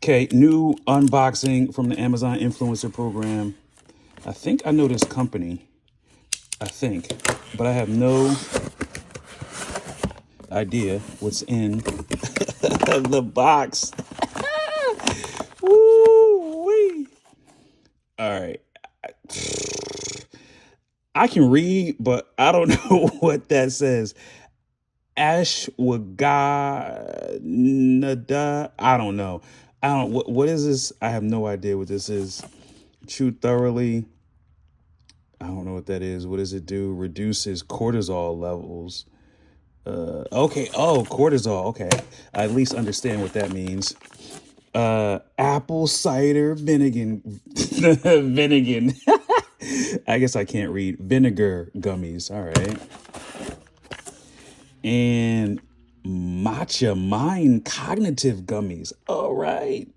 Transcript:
Okay, new unboxing from the Amazon Influencer Program. I think I know this company. I think, but I have no idea what's in the box. Woo-wee. All right. I can read, but I don't know what that says. Ashwagandha. I don't know. What is this? I have no idea what this is. Chew thoroughly. I don't know what that is. What does it do? Reduces cortisol levels. Okay. Oh, cortisol. Okay. I at least understand what that means. Apple cider vinegar. Vinegar. I guess I can't read. Vinegar gummies. All right. And matcha mind cognitive gummies. All right.